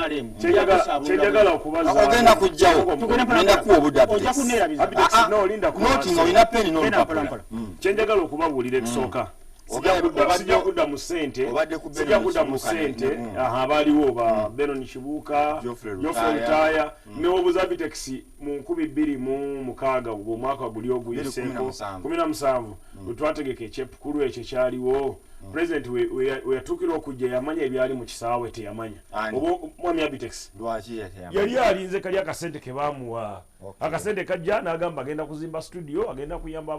NRM chenjagala okubaza ogenda kujjawo nenda kuwa obudde ojja kuneerabiza no linda noti nga olina peni mpola chenjagala okubabuulira ekisooka sijja kudda mu ssente abaaliwo ba Benon Kibuuka Geoffrey Lutaaya ne obuza Abtex mu 2006 ogwo omwaka guli oguyiseeko 17 wetwategeka ekyepukulu ekyo kyaliwo president we yatuukira okujja yamanya ebyali mu kisaawe teyamanya oba mwami Abtex yali alinze kali akasente ke baamuwa akasente kajja n'agamba agenda kuzimba studio agenda kuyamba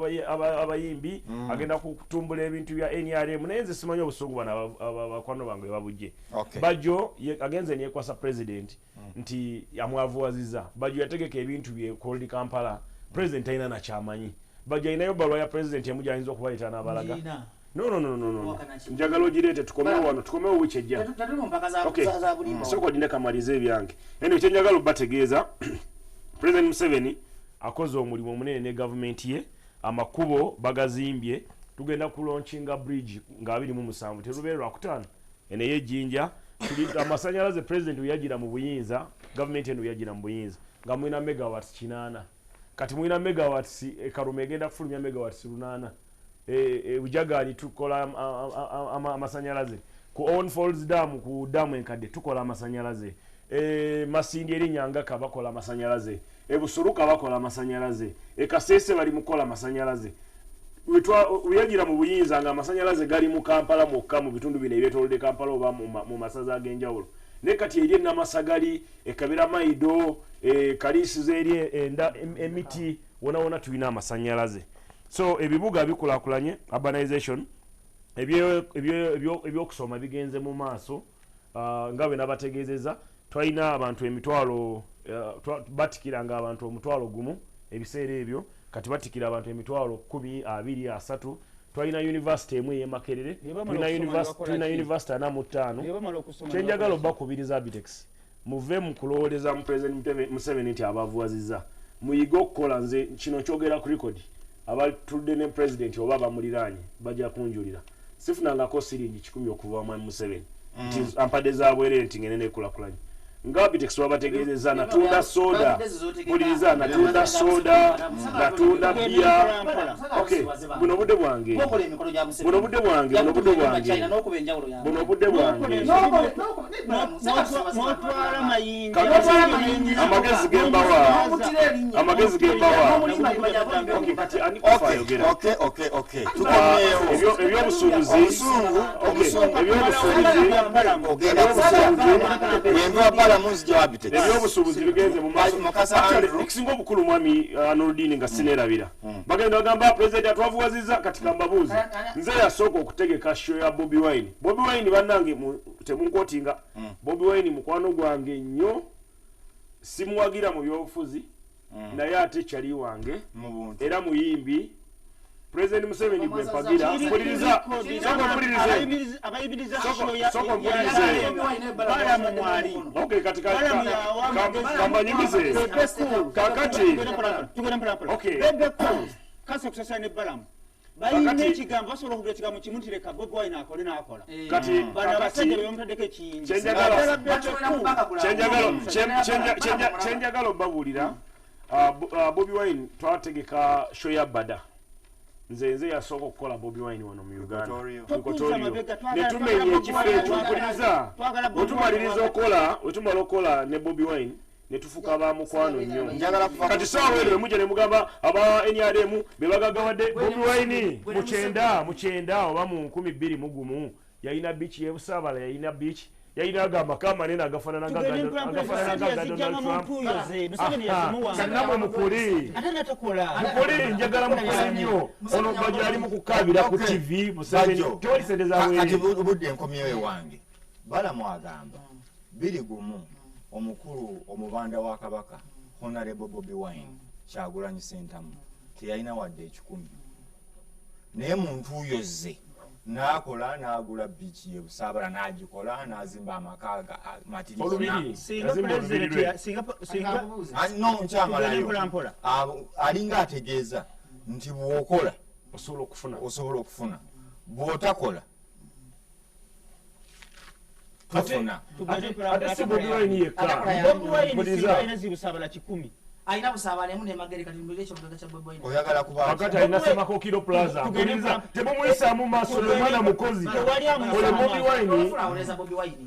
abayimbi agenda kutumbula ebintu bya NRM naye nze simanyi obusungu bano abakwano bange babujje Bajjo agenze neyekwasa president nti amwavuwaziza Bajjo yategeka ebintu bye Cold Kampala president alina nakyamanyi Bajjo alinayo balwa ya president yamujja ayinza okubayita n'abalaga no njagala ogireete tukomewo wano tukomewo wiki ejja soko dinde kamalize ebyange eno kyenjagala obategeeza President Museveni akoze omulimu munene ne government ye amakubo bagazimbye tugenda kulaunchinga bridge nga 27 terubeera lwakutaano ene yejjinja tuli amasanyalaze president yagira mu buyinza government eno yagira mu buyinza nga mwina megawatts 8 kati mwina megawatts ekarume egenda kufulumya megawatts 8 ujagani tukola amasanyalaze ku On Falls Dam ku damu enkadde tukola amasanyalaze Masindi eri Nyangaka bakola amasanyalaze Busuruka bakola amasanyalaze Kasese bali mukola amasanyalaze uyagira mu buyinza nga amasanyalaze gali mu Kampala mokka mu bitundu bine ebyetolode Kampala oba mu masaza ag'enjawulo ne kati eri n'amasagali Kabira Maido Kalisizo eri emiti wona tulina amasanyalaze so ebibuga bikulakulanye urbanization ebyokusoma bigenze mu maaso nga bwe nabategeezeza twalina abantu emitwalo batikiranga abantu omutwalo gumu ebiseera ebyo kati batikira abantu emitwalo 10 20 30 twalina university emu ey'Emakerere tulina university 45 kyenjagala bakubiriza Abtex muve mu kulowooleza mu president Museveni nti abavuwaziza muyige okukola nze kino kyogera ku record abatudde ne president oba bamuliraanye bajja kunjulira sifunangako siringi 10 okuva mu Museveni nti ampade za bwerere nti ngene nekulakulanye nga Abtex wabategeezeza natunda soda muliriza natunda soda natunda bia okay buno budde bwange amagezi gembawa okay kati anikufa yogera okay tukomeyo ebyobusuubuzi ebyobusuubuzi bigenze mu maaso ekisinga obukulu mwami Nordin nga sineerabira bagenda bagamba president atwavuwaziza kati kambabuuzi nze yasooka okutegeka show ya Bobi Wine bannange temunkotinga Bobi Wine mukwano gwange nnyo simuwagira mu byobufuzi naye ate kyali wange era muyimbi President Museveni gwe mpagira mpuliriza abayibiriza show ya BALAM mwali okay katika kambanyimize kakati okay kaso kusasa ne BALAM bayine ekigambo basobola okugetika mu kimu ntireka Bobi Wine akole n'akola kati basajja bemutadeko ekingi kyenjagala obabuulira Bobi Wine twategeka show ya Bada nze yasooka okukola Bobi Wine wano mu Uganda netumenya ekifo ekyo mpuliriza wetumala okola ne Bobi Wine netufuka abamukwano nnyo kati saawa eno emujja ne mugamba aba NRM be bagagawadde Bobi Wine mu kyenda oba mu 2021 yalina beach y'Ebusaabala yalina beach yalina agamba kama nena agafanana nga Donald Trump sanamwe mukuli njagala mukuli nnyo ono Bajjo ali mu kukabira ku TV Museveni tewalisendeza bwe kati budde enkomyeyo wange BALAM agamba biri gumu omukulu omubanda wa Kabaka Honorable Bobi Wine Kyagulanyi Ssentamu teyalina wadde 10 naye muntu yozze nakola nagula bichi y'Ebusaabala nagikola nazimba amakaga matirisi singa no nkyamalayo alinga ategeeza nti bwokola osobola okufuna bwotakola tufuna ate Bobi Wine yekka alina zibusabala 10 aina busabala emu nemagere kati mbele ekyo kya Bobi Wine oyagala kuba akati alina Semakokiro Plaza mpuliriza tebumuyisaamu maaso oyo mwana mukozi oyo Bobi Wine oyo Bobi Wine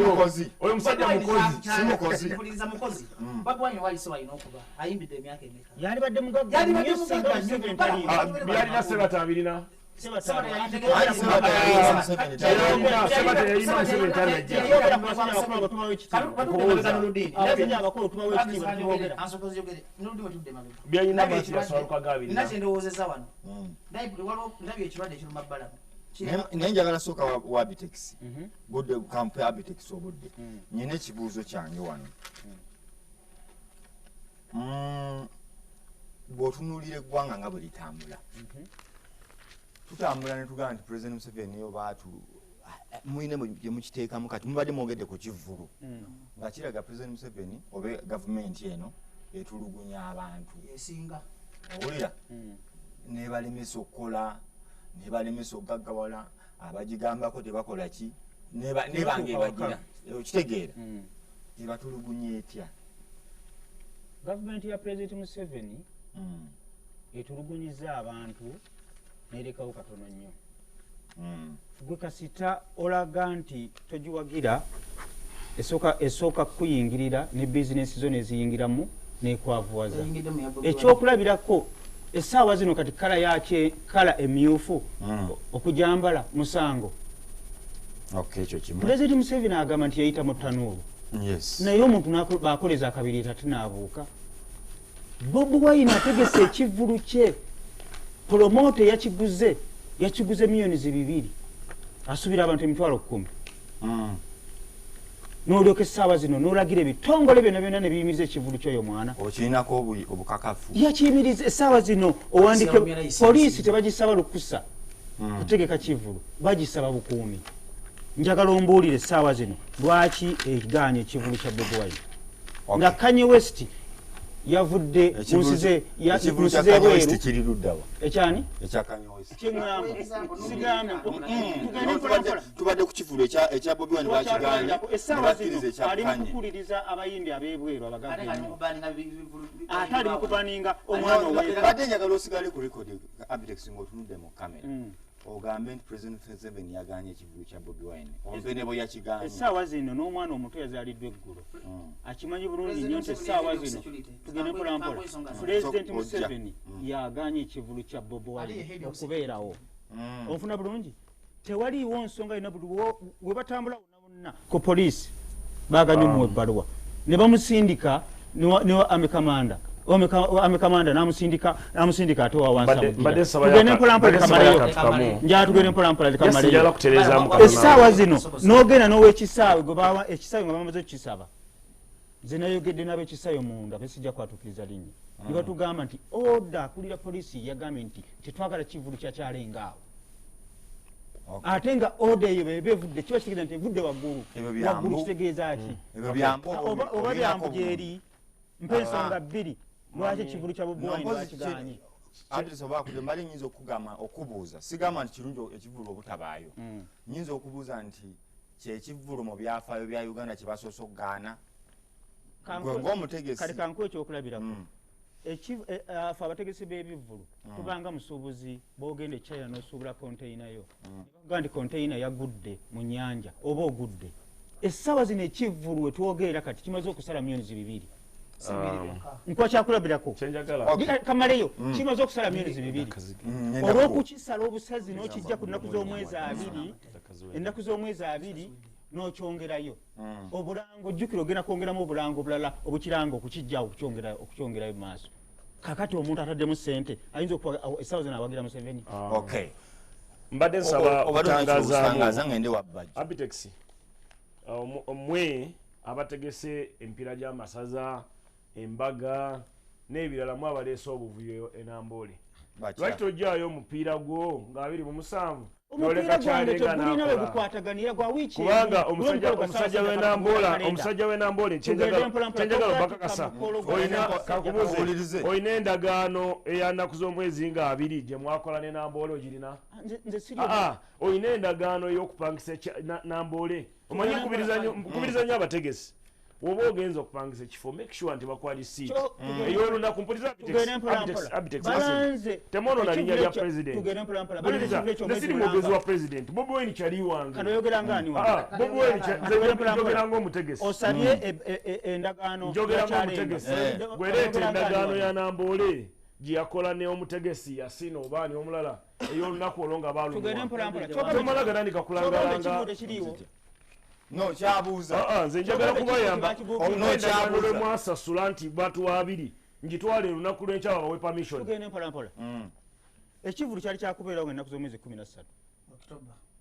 mukozi oyo musajja mukozi simukozi mpuliriza mukozi Bobi Wine wali so alina okuba ayimbidde emyaka emeka yali badde mugagga byalina Sebata abirina naye njagala sooka wa Abtex budde kampu ya Abtex obudde nyina ekibuuzo kyange wano bw'otunuulira eggwanga nga bwe litambula tutambula ne tugamba nti President Museveni yo baatu muyine gye mukiteekamu kati mubadde mwogedde ku kivvulu nga kiraga President Museveni oba gavumenti eno etulugunya abantu esinga owulira nebalemesa okukola nebalemesa okugaggawala abagigambako tebakola ki nebanga ebagira okitegeera ebatulugunya etya gavumenti ya President Museveni etulugunyiza abantu nerekawo katono nnyo gwe kasita olaga nti togiwagira esooka kuyingirira ne bizinesi zo neziyingiramu nekwavuwaza ekyokulabirako essaawa zino kati kala yake kala emyufu okujambala musango President Museveni agamba nti yayita mu ttanuulu naye omuntu bakoleza akabiri tatinaabuuka Bobi Wine ategese ekivvulu kye promote yakiguze millions 2 asubira abantu 10,000 n'olyoka essaawa zino n'olagira ebitongole byonna byonna ne biyimiriza ekivvulu ky'oyo mwana okirinako obukakafu yakiyimiriza essaawa zino owandike poliisi tebagisaba lukusa kutegeka kivvulu bagisaba bukuumi njagala ombuulire essaawa zino lwaki egaanye ekivvulu kya Bobi Wine nga Kanye West yavudde munsize bweru kiriruddawa ekyani tubadde ku kivulu ekya Bobi Wine bakiganye ali mukukuliriza abayimbi ab'ebweru atali mukubaninga omwana owebadde njagala osigale ku rekodi Abtex ng'otunudde mu kamera ogambe nti President Museveni yaganye ekivulu kya Bobi Wine ompe ne bwe yakiganye essaawa zino n'omwana omuto yazaaliddwa eggulo akimanyi bulungi nnyo nti essaawa zino tugende mpolampola President Museveni yaganye ekivulu kya Bobi Wine okubeerawo onfuna bulungi tewaliiwo nsonga yina buli we batambula wonna bonna ku poliisi baganye omuwa ebbaluwa ne bamusindika ne amekamanda amekamanda namusindika ate wawansatugende mpolampola kamaleyo essaawa zino n'ogenda n'owekisaawe gwe bawa ekisaawe nga bamaze okukisaba nze nayogedde n'abekisaawe munda besijja kwatukiriza linnya ne batugamba nti oda akulira poliisi yagambye nti tetwagala kivulu kyakyalengaawo ate nga oda eyo beba evudde kiba kitegeeza nti evudde waggulu kitegeeza ki oba byambu gyeri mpa ensonga 2 lwaki ekivulu kya Bobi Wine bakiganye Abtex obakude mbali nyinza okugamba okubuuza sigamba nti kirungi ekivulu obutabaayo nyinza okubuuza nti kyekivulu mu byafaayo bya Uganda kye basoose okugaana ng'omutegesi kale kankuwa ekyokulabirako afe abategesi b'ebivvulu tubanga musuubuzi b'ogenda e China n'osuubula konteyina yo nebakugaa nti konteyina yagudde mu nnyanja oba ogudde essaawa zino ekivvulu we twogerera kati kimaze okusala millions 2 nkwa kyakulabirako kamaleyo kimaze okusala millions 2 olw'okukisala obusazi n'okijja ku nnaku z'omwezi 2 ennaku z'omwezi 2 n'okyongerayo obulango jjukira ogenda kwongeramu obulango obulala obukiranga okukijja okukyongerayo mu maaso kakati omuntu ataddemu ssente ayinza okuba essaawa zino awagira Museveni mbadde nsaba okutangaaza ngende wa Bajjo Abtex mmwe abategese empiira gy'amasaza embaga n'ebirala mu abaleese obuvuyo enambole lwaki tojjaayo omupiira gwo nga 27 omupiira gwange tegulina we gukwataganira gwa wiiki kubanga omusajja w'enamboole kyenjagala bakakasa olina endagaano eyanaku z'omwezi nga 2 gye mwakola n'enamboole ogirina olina endagaano y'okupangisa namboole omanyi nkubiriza nnyo abategesi woba ogenza okupangisa ekifo make sure nti bakwali siiti ey'olunaku mpuliriza Abtex temwonoona linnya lya president nesiri mwogezi wa president Bobi Wine kyali wange Bobi Wine njogera ng'omutegesi osabye endagaano njogera ng'omutegesi gwereeta endagaano ya namboole gye yakola n'omutegesi yasina obaani omulala ey'olunaku olwo nga baalumwa gatandika kulangalanga no kyabuuza nze njagala kubayamba endagaano lwe mwasasula nti batuwa 2 ngitwale olunaku lw'enkya babawe permission tugende mpolampola ekivulu kyali kyakubeerawo ennaku z'omwezi 13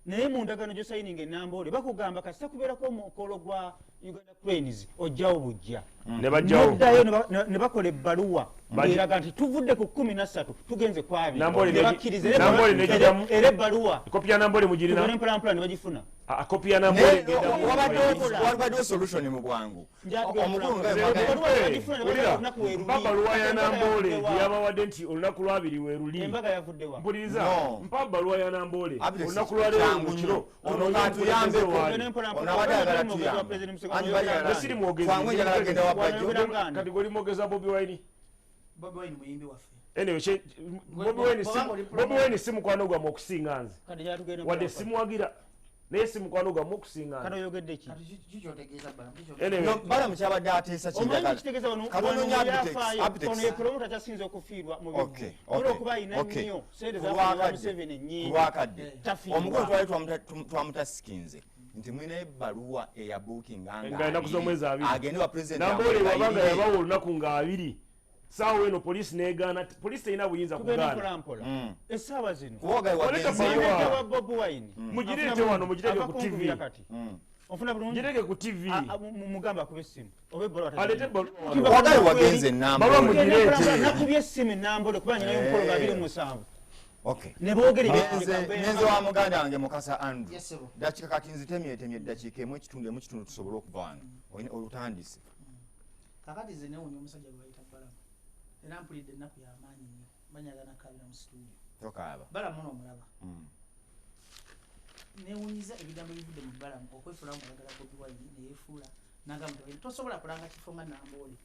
naye mu ndagaano gy'osayininga enamboole bakugamba kasita kubeerako omukolo gwa Uganda Cranes ojjawo bujja noddayo ne bakola ebbaluwa ng'eraga nti tuvudde ku 13 tugenze ku 2 nebakkiriza era ebbaluwa kopi ya namboole mugirina mpolampola ne bagifuna kopi ya namboole wabaddewo solution mu bwangu mpa baluwa ya namboole gyeyabawadde nti olunaku lwa 2 weeruli embaga yavuddewa mpuliriza mpa baluwa ya namboole olunaku lwa leero mu kiro nesiri mwogezi kati goli mwogeza Bobi Wine anyway Bobi Wine si mukwano gwamu okusinga nze wadde simuwagira naye si mukwano gwamu okusinga kano oyogedde ki balamu kyabadde ateesa ono ye promota kyasinza okufiirwa mu bivu olwokuba ayina nnyo sente za Museveni ennyingi lwakadde omukulu twali twamutasikinze nti mwina ebbaluwa eya bookinga ennaku z'omwezi 2 agende wa president namboole wabanga yabawa olunaku nga 2 saawa eno poliisi neegaana polisi terina buyinza kugaana essaawa zino wa Bobi Wine mugireete wano mugireke ku TV ofuna bulungi gireke ku TV mugamba akube essimu oba ebbaluwa alete ebbaluwa wagali wagenze enamboole mugireete nakubye essimu enamboole kuba nyina y'omukolo gwa 27 okay nenze wa muganda wange Mukasa Andrew dakika kati nzitemyetemye eddakiika emu ekitundu tusobole okuva wano olutandise kakati ze newunya omusajja gwe bayita Balamu era mpulidde ennaku y'amaanyi nnyo banyagana kabira mu studio tokaaba Balamu n'omulaba newunyiza ebigambo ebivudde mu Balamu okwefuula ng'ayagala Bobi Wine neyeefuula nagamba tosobola kulanga kifo nga Namboole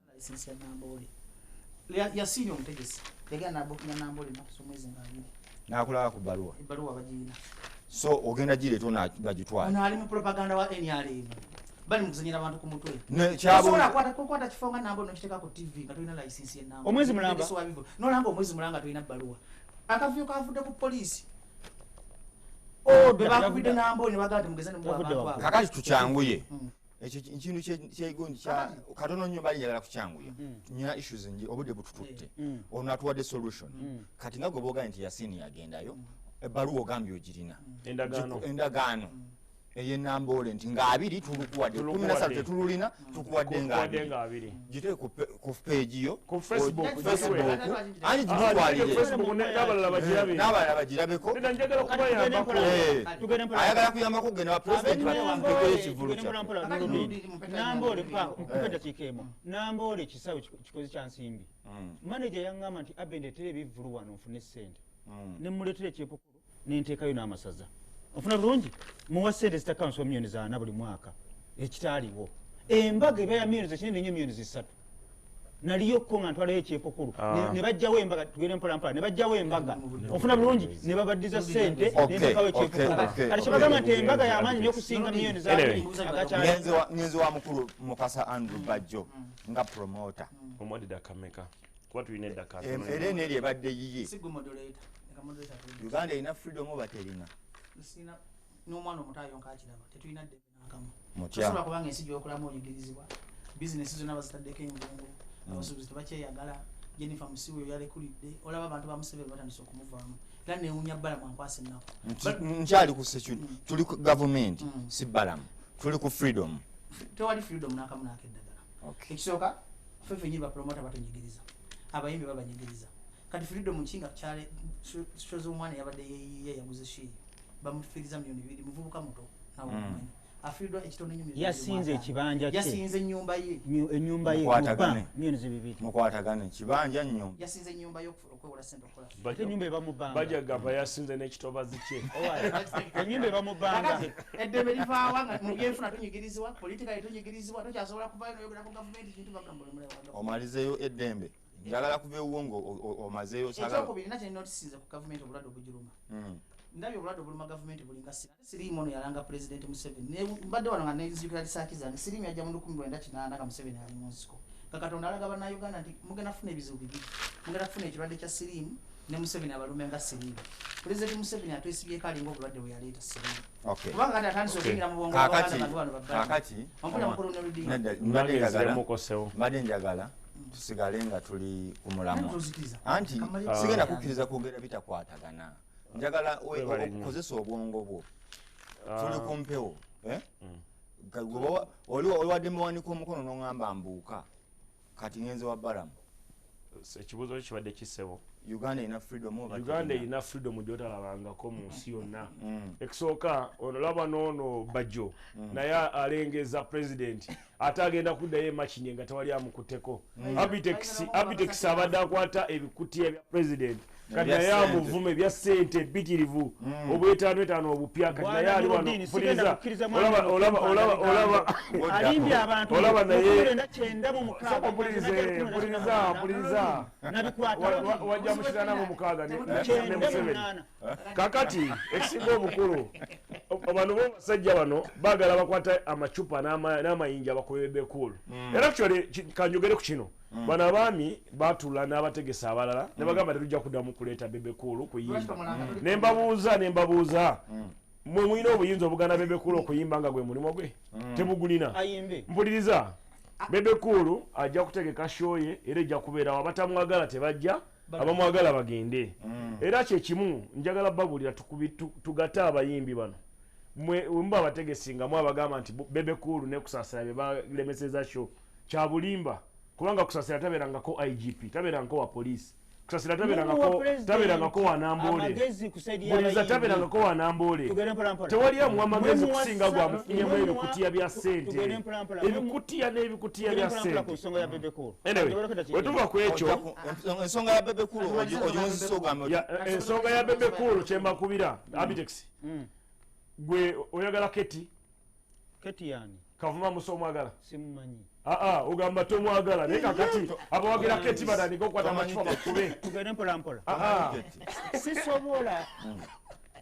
layisinsi ya Namboole yasiinye omutegesi yagenda nabukinga Namboole ennaku z'omwezi nga 2 n'akulaba ku bbaluwa ebbaluwa bagiina so ogenda gireeta bagitwala ono ali mu propaganda wa NRM bali mukuzanyira abantu ku mutwe kyabuuza kwata kifo nga Namboole nokiteeka ku TV nga tolina layisinsi y'ennamboole omwezi mulamba nolanga omwezi mulanga tolina bbaluwa akavuyo kavudde ku poliisi bwe bakubidde Namboole ne bagamba mugeze ne muwa abantu abo kakati tukyanguye ekyo kintu kyegundi katono nnyo bali njagala kukyanguya nyina issues nje obudde butututte ono atuwadde solution kati nga gwe boogaye nti Yasini yagendayo ebbaluwa ogambye ogirina endagaano ey'ennamboole nti nga 2 tulukuwadde 13 tetululina tukuwadde nga 2 gite ku page yo ku Facebook ani gitwalire n'abalala bagirabeko ayagala kuyambako kugenda wa president bamutegeyo ekivulu Namboole mpeddakiika emu Namboole kisawe kikozi kya nsimbi manager yaŋŋamba nti abbe ndeetera ebivvulu wano nfune ssente ne muleetera ekyepukulu nenteekayo n'amasaza ofuna bulungi muwa ssente zitakanso miliyoni 4 buli mwaka ekitaaliwo embaga eba ya miliyoni ekinene nnyo miliyoni 3 naliyo ko nga ntwalayo ekyepukulu ne bajjawo embaga tugende mpolampola ne bajjawo embaga ofuna bulungi ne babaddiza ssente nentekawo ekyepukulu kati kyebagamba nti embaga y'amaanyi nnyo okusinga miliyoni ngenzi wa mukulu Mukasa Andrew Bajjo nga promota era eno eri ebadde yiye Uganda erina freedom oba terina n'omwana omuto ayonka akiraba tetulina ddembe n'akamu tosobola kubanga ensi gy'okolamu onyigirizibwa bizinesi zonna bazitaddeko engongo abasuubuzi tebakyeyagala Jennifer Musiwe yalekulidde olaba abantu ba Museveni batandise okumuvaamu era newunya Balamu ankwasa ennaku nkyali ku security tuli ku government si Balamu tuli ku freedom tewali freedom n'akamu n'akeddagala ekisooka ffe nyini bapromota batonyigiriza abayimbi babanyigiriza kati freedom nchinga chale shozo umwana yabade yaguze shi bamufiriza milioni 2 muvubuka muto nawo umwana afridwa ekitono nyumira yasinze ekibanja kye yasinze nyumba ye enyumba ye kuba milioni 2 mukwatagane kibanja nyumba yasinze nyumba yo okwewola sente okola bate nyumba ebamubanga baja gava yasinze n'ekitobazi kye enyumba ebamubanga eddembe livaawa nga mu byenfuna tunyigirizibwa politika tunyigirizibwa tokyasobola kuvayo noyogera ku gavumenti kintu bagambula omalizeyo eddembe njagala kuva ewuwo omazeyo ekyokubiri nakyo notisize ku gavumenti obulwadde obugiruma ndabye obulwadde obuluma gavumenti bulinga siriimu ono yalanga pulezidenti Museveni mbadde wano nga nezijukira lisaaki zange siriimu yajja mu 1998 nga Museveni ali mu nsiko kakatonda alaga bannayuganda nti mugenda kufuna ebizibu bibiri mugenda kufuna ekirwadde kya siriimu ne Museveni abalume nga siriimu pulezidenti Museveni atwesibyeko alinga obulwadde bwe yaleeta siriimu kubanga kati atandise okunyira mu bwongo mbadde njagala tusigale nga tuli ku mulamwa anti sigenda kukkiriza kwogera bitakwatagana njagala okozesa obwongo bwo tuli ku mpewo oliwadde muwanika omukono n'oŋŋamba mbuuka kati ngenze wa balamu ekibuuzo kibadde kisebo Uganda ina freedom Uganda ina freedom gyotalabangako mu nsi yonna ekisooka onolaba noono Bajjo naye alengeza president ate agenda kuddayo emakinye nga tewali amukutteko Abtex abadde akwata ebikutiya bya president kati naye amuvume bya ssente bitirivu obwetaano obupya kati naye ali wano alimbye abantu olaba naye wajja mushitana mu mukaaga ne Museveni kakati ekisinga obukulu bano basajja bano baagala bakwata amacupa n'amayinja bakobe cool era actually kanjogere ku kino bano abaami batula n'abategesa abalala ne bagamba tetujja kuddamu kuleeta bebe cool kuyimba nembabuuza mwe mulina obuyinza obugana bebe cool okuyimba nga gwe mulimo gwe tebugulina mpuliriza bebe cool ajja kutegeka shoye era ejja kubeerawo abatamwagala tebajja abamwagala bagende era kyekimu njagala babulira tugate abayimbi bano mba abategesi nga mwabagamba nti bebe cool ne kusaasira bye balemeseza show kya bulimba kubanga kusaasira tabeerangako IGP tabeerangako wa poliisi kusasira tabeerangako wa Namboole buliza tabeerangako wa Namboole tewali amuwa amagezi kusinga gwamufunyemu ebikutiya bya ssente ebikutiya n'ebikutiya bya ssente wetuva ku ekyo ensonga ya bebe cool ogimuzisa ogamba ensonga ya bebe cool kyembakubira Abtex gwe oyagala keti yani kavuma muso omwagala simumanyi ogamba tomwagala naye kakati abawagira keti badani gokwata amacupa bakube tugende mpolampola sisobola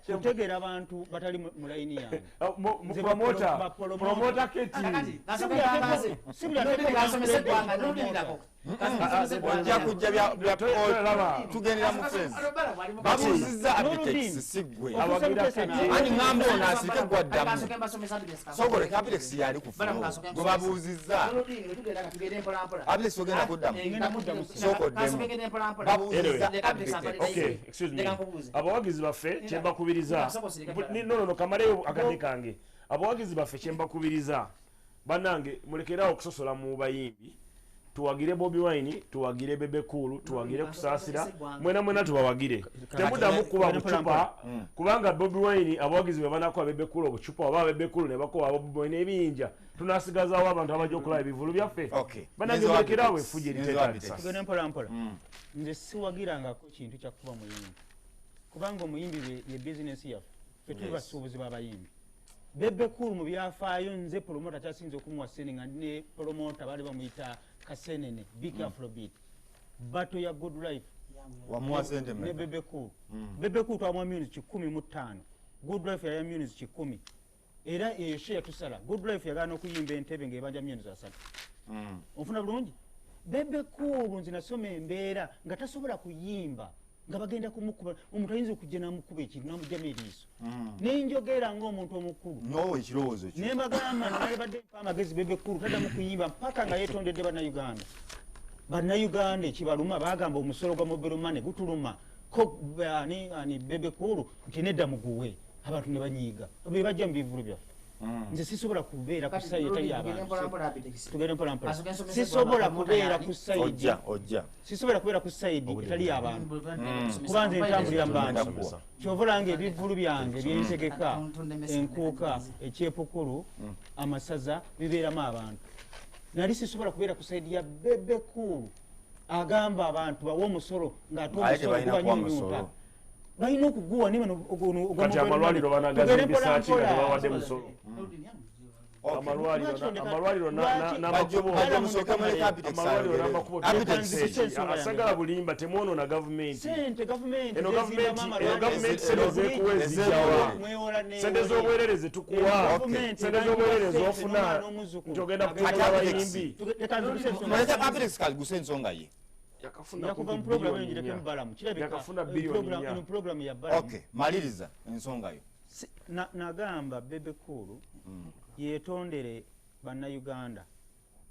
kutegera abantu batali mu layini yange promota keti ojja kujja bya tugendera mu fensi babuuzizza Abtex sigwe ani ŋŋamba ono asirike gwaddamu soboleka Abtex yali kufuna gwe babuuzizza Abtex ogenda kuddamu sookoddemu babuuzizza abawagizi baffe kyembakubiriza nono kamaleyo akadde kange abawagizi baffe kyembakubiriza bannange mulekerawo okusosola mu bayimbi tuwagire Bobi Wine tuwagire bebe cool tuwagire kusaasira mwena tubawagire temuddamu kuba bucupa kubanga Bobi Wine abawagizi be banakola bebe cool obucupa oba bebe cool ne bakola Bobi Wine ebinja tunasigazawo abantu abajja okulaba ebivulu byaffe bannange mulekerawo efujja eriteetagisa tugende mpolampola nze siwagirangako kintu kyakuba muyimbi kubanga omuyimbi ye bizinesi yaffe fe tuli basuubuzi b'abayimbi bebe cool mu byafaayo nze promota kyasinze okumuwa sene nga ne promota baali bamuyita kasenene big afrobeat bato ya good life wamuwa sente ne bebe cool bebe cool twamuwa music 15 good life ya music 10 era eyo share tusala good life yagana okuyimba entebe ng'ebanja music 3 ofuna bulungi bebe cool nze nasoma embeera nga tasobola kuyimba nga bagenda kumukuba omuntu ayinza okujja namukuba ekintu namugjamu eriiso nenjogera ng'omuntu omukulu nowe ekirowoozo kyo nembagamba nalibadde mpa amagezi bebe cool taddamu kuyimba mpaka nga yeetondedde bannayuganda ekibaluma bagamba omusolo gwa mobile money gutuluma ko ani bebe cool nti nedda muguwe abantu ne banyiiga be bajja mu bivulu byaffe nze sisobola kubeera ku sayidi etali abantu tugende mpolampola Asogera sisobola nsomesa kubeera kwa ku sayidi ojja sisobola kubeera ku sayidi etali abantu kuba nze ntambulira mu bantu kyova olanga ebivvulu byange byentegeka enkuuka ekyepukulu amasaza bibeeramu abantu nali sisobola kubeera ku sayidi ya bebekulu agamba abantu bawe omusolo ng'ate omusolo gubanyunyuuta balina okuguwa kati amalwaliro banagazimbisa ki nga tebawadde musolo amalwaliro n'amakubo asagala bulimba temwonoona gavumenti eno gavumenti sente zekuwa ezijjawa sente z'obwerereze tukuwa sente z'obwerereze ofuna nti ogenda kutuula abayimbi Abtex kaliguse ensonga ye yakuva mu puroguramu enjireko embalamu yakafuna biliyoni kirabika puroguramu ya balamu maliriza ensonga yo nagamba bebekulu yetondere bannayuganda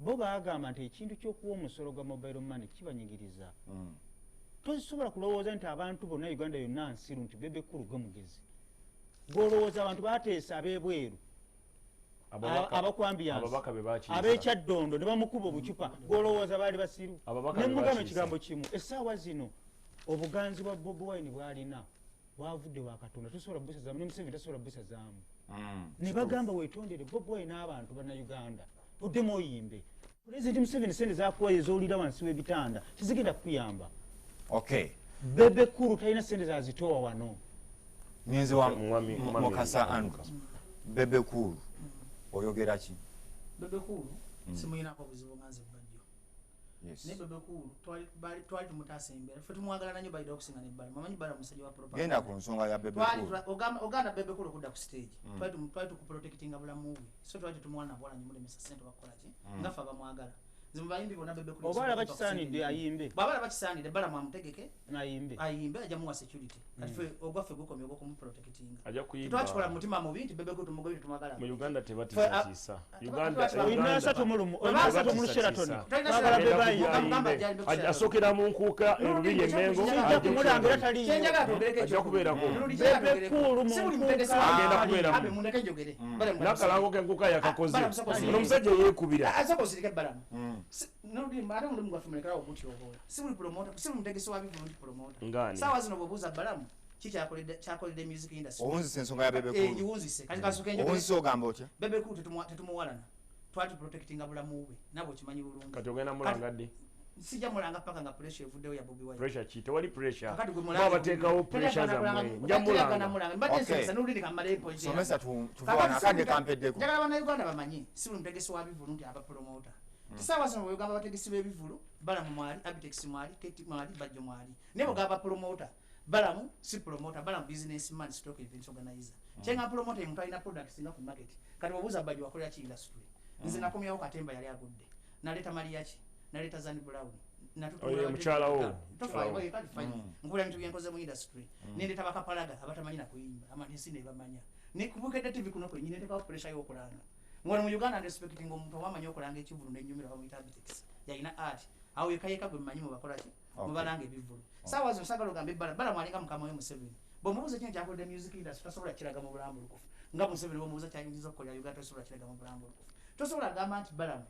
bo bagamba nti ekintu ky'okuwa omusolo gwa mobile money kibanyigiriza tosobola kulowooza nti abantu bonna uganda yonna nsiru nti bebekulu gwe mugezi gwolowooza abantu bateesa ab'ebweru abakwambiyansi ab'ekyaddondo ne bamukuba obucupa gwolowooza baali basiru nemugamba ekigambo kimu essaawa zino obuganzi bwa Bobi Wine bwalina bwavudde wa Katonda tosobola busazaamu ne Museveni tasobola busazaamu ne bagamba weetondere Bobi Wine n'abantu bannayuganda oddemu oyimbe pulezidenti Museveni sente zakuwa ez'olira wansi w'ebitanda tizigenda kukuyamba bebekulu talina sente zazitowa wano nyenze wa Mukasa Andrew bebekulu oyogera ki bebekulu simuyinako buzibu nganze Bajjo ne bebekulu twali tumutaasa embera ffe tumwagala nanyo balida okusinga ne Balamu amanyi Balamu musajja wa propaganda genda ku nsonga ya bebekulu oganda bebekulu okudda ku stage twali tukuprotectinga bulamu bwe so twali tumwana bwala nyimulemesa ssente bakola ki ngaffe abamwagala zimubayimbi bonna bebekulu obaala bakisaanidde ayimbe babala bakisaanidde Balamu amutegeke ayimbe ajja muwa security kati ffe ogwaffe gukomye ogwokumuprotectinga ajja kuyimba twakikola mu mutima mubi nti bebekulu tumugoye tumwagala mu Uganda tebatiisa asokera mu nkuuka erubiri emengo ajja kubeerako agenda kubeeramu n'akalango k'enkuuka yakakoze ono omusajja yeekubira saawa zino bwebuuza Balamu kikyakoledde music industry owunzise ensonga ya bebekulu ngiwunzise kati kasooke owunzise ogamba otya bebekulu tetumuwalana twali protectinga bulamu bwe nabwe okimanyi bulungi kati ogenda mulanga ddi sijja mulanga paka nga pressure evuddewo ya Bobi Wine pressure ki tewali pressure babateekawo pressure zammwe nja mulanga somesa tuvaana akadde kampeddeko njagala bannayuganda bamanyi si buli mutegesi wa bivulu nti abapromota tisaawa zino bwegamba abategesi b'ebivulu Balamu mwali Abtex mwali Keti mwali Bajjo mwali naye bwegamba promota Balamu si promoter Balamu businessman stock events organizer kyenga promoter omuntu alina products nga ku market kati bwebuuza Bajjo wakolera ki industry nze nakomyawo Katemba yali agudde naleeta Mariachi naleeta Zani Brown oyo mukyala wo nkula ebintu byenkoze mu industry nendeeta bakapalaga abatamanyi na kuyimba amanisi ne bamanya ne kubukedde TV kuno kwenyini nteekawo pressure y'okulanga ngwano mu Uganda respecting omuntu owamanyi okulanga ekivulu n'ennyumira bamuyita Abtex yalina art awo yekayeka gwe mmanyi mubakola ki mubalanga ebivulu saawa zino sagala ogambe Balamu alinga mukama we Museveni bw'omubuuza kino kyakoledde music industry tosobola kiraga mu bulambulukufu nga Museveni bw'omubuuza kyayinza okukolera Uganda tosobola kiraga mu bulambulukufu tosobola agamba nti Balamu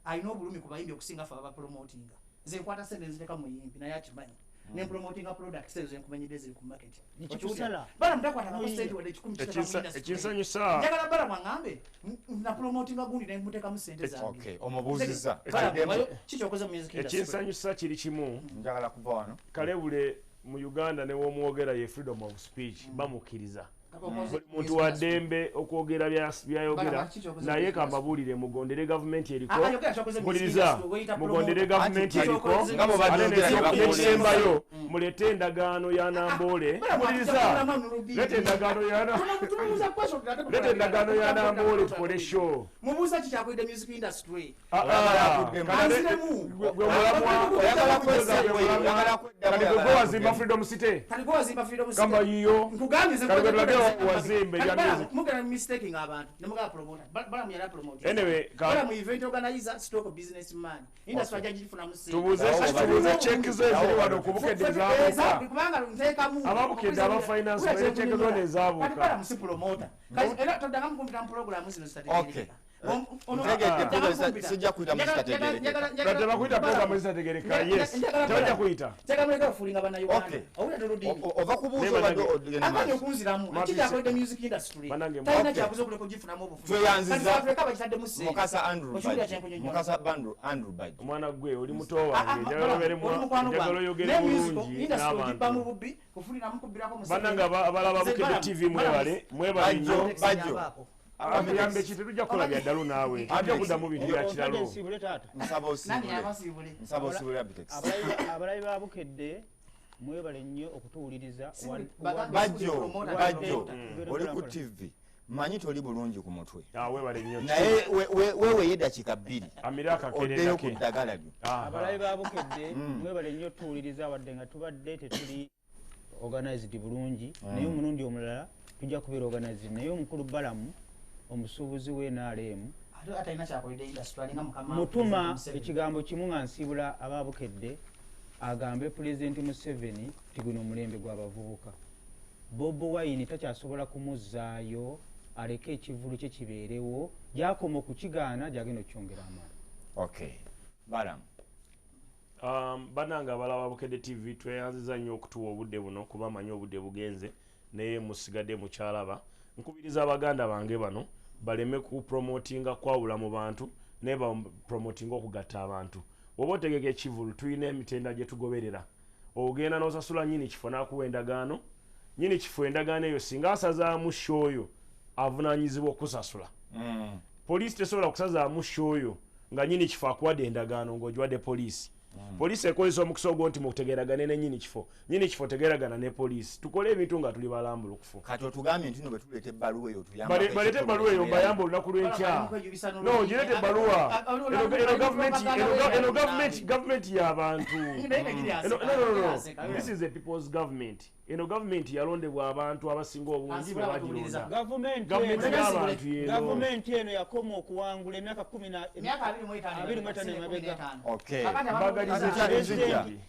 alina obulumi ku bayimbi okusinga ffe abapromotinga nze nkwata sente nziteeka mu yimbi naye akimanyi nempromotinga products ezo enkumenyedde ziri ku market Balamu takwatanga ku sente wadde ekikumi ekinsanyusa njagala Balamu aŋŋambe napromotinga gundi nemuteekamu sente zange omubuuziza kikyokoze mu music industry ekinsanyusa kiri kimu njagala kuva wano kalebule mu Uganda ne w'omwogera ye freedom of speech bamukkiriza buli muntu wa ddembe okwogera byayogera naye kambabuulire mugondere gavumenti eriko mpuliriza mugondere gavumenti eriko nekisembayo muleete endagaano ya Namboole mpuliriza leeta endagaano ya Namboole tukole show mubuuza kikyakoledde music industry gwe mulamwa wazimba freedom city kamba yiyo wazimbe ya music mugana mistaking abantu nemuga promoter balamu yala promoter anyway balamu event organizer stock businessman industry ajifuna musi tubuze check zo ziri wano kubukedeza kubanga nteka mu ababukeda aba finance bale check zo nezabuka balamu si promoter kazi era todanga mu computer program zino strategy sijja kuyita mu kati bakwita program ezitategereka yes tabajja kuyita tekamuleka kufulinga bana Uganda owula dolodi ova kubuuza obadde akanye okunziramu ekijja akolede music industry talina kyabuza okuleka ogifunamu obufuzi tweyanziza Afrika bakitadde mu sente mukasa Andrew Bajjo omwana gwe oli muto wange njagala oyogere bulungi n'abantu bubbi kufuniramu kubirako mu bananga abalaba Bukedde TV mwebale nnyo abiyambe kiti tujja kukola bya ddalu naawe tujja kuddamu bintu bya kiralo nsaba osibule Abtex abalabi ba Bukedde mwebale nnyo okutuwuliriza Bajjo oli ku TV manyi toli bulungi ku mutwe webale nnyo naye weweyo eddakiika 2 amira ku ddagala lyo abalabi ba Bukedde mwebale nnyo tuwuliriza wadde nga tubadde tetuli organized bulungi naye omulundi omulala tujja kubeera organized naye omukulu Balamu omusuubuzi w'NRM mutuma ekigambo kimu nga nsiibula aba Bukedde agambe Pulezidenti Museveni ti guno omulembe gw'abavubuka Bobi Wine takyasobola kumuzzaayo aleke ekivulu kye kibeerewo gyakoma okukigaana gyagenda okukyongera amaanyi Balamu bananga abalaba Bukedde TV tweyanziza nnyo okutuwa obudde buno kuba amanyi obudde bugenze naye musigadde mukyalaba nkubiriza abaganda bange bano baleme ku promotinga kwawula mu bantu ne ba promotinga okugatta abantu woba otegeka ekivulu tuyina emitenda gye tugoberera ogenda n'osasula nyini kifo n'akuwa endagaano nyini kifo endagaano eyo singa asazaamu shooyo avunaanyizibwa okusasula poliisi tesobola kusazaamu shooyo nga nyini kifo akuwadde endagaano ng'ogiwadde poliisi poliisi ekozesa omukisa ogwo nti mukutegeragane ne nyini kifo tegeragana ne poliisi tukole ebintu nga tuli balambulukufu kati otugambye nti no bwetuleeta ebbaluwa eyo balete ebbaluwa eyo mbayamba olunaku lw'enkya no gireete ebbaluwa eno gavumenti y'abantu this is a people's government eno gavumenti yalondebwa abantu abasinga obungi be bagirunda gavumenti eno yakoma okuwangula emyaka 25 emabega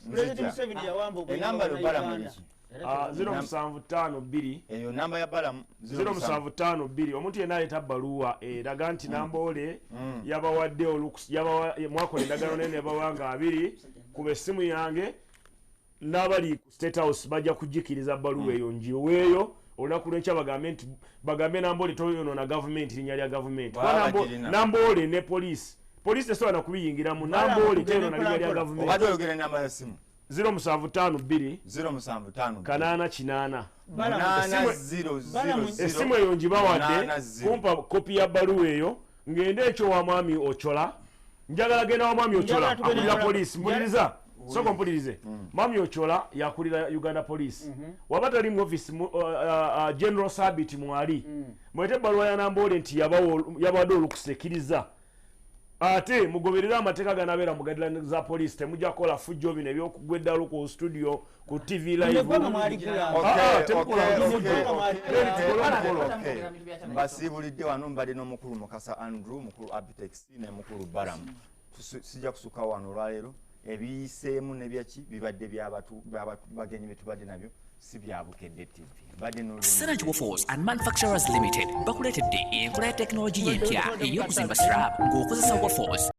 Pulezidenti Museveni yawamba enamba yo Balamu 0752 eyo namba ya Balamu 0752 omuntu yenna aleeta bbaluwa eraga nti Namboole yabawadde mwakola endagaano naye nebawanga 2 kuba essimu yange n'abali ku State House bajja kujjikiriza bbaluwa eyo njiweeyo olunaku lw'enkya bagambe Namboole toyonoona gavumenti linnya lya gavumenti Namboole ne poliisi tesobola na kubiyingiramu Namboole teyonoona linnya lya gavumenti obadde oyogera enamba ya simu 0752 88 0 essimu eyo ngibawadde kumpa kopi ya bbaluwa eyo ngende ekyo wa mwami Ochola njagala genda wa mwami Ochola akulira poliisi mpuliriza soko mpulirize mwami Ochola yakulira Uganda Police waba tali mu office General Sabit mwali mwete bbaluwa ya Namboole nti yabawadde olukusekiriza ate mugoberera amateeka ganabeera mu guidelines za police temujja kukola fujjo bino ebyokugweddalu ku studio ku TV live mbasiibulidde wano mbadde n'omukulu Mukasa Andrew mukulu Abtex ne mukulu Balamu sijja kusuka wano olwaleero ebiyiseemu nebyaki bibadde bagenyi betubadde nabyo si bya Bukedde TV Seraj Waffles and Manufacturers Limited bakuleetedde enkola ya tekinologi y'empya ey'okuzimba slab ng'okozesa waffles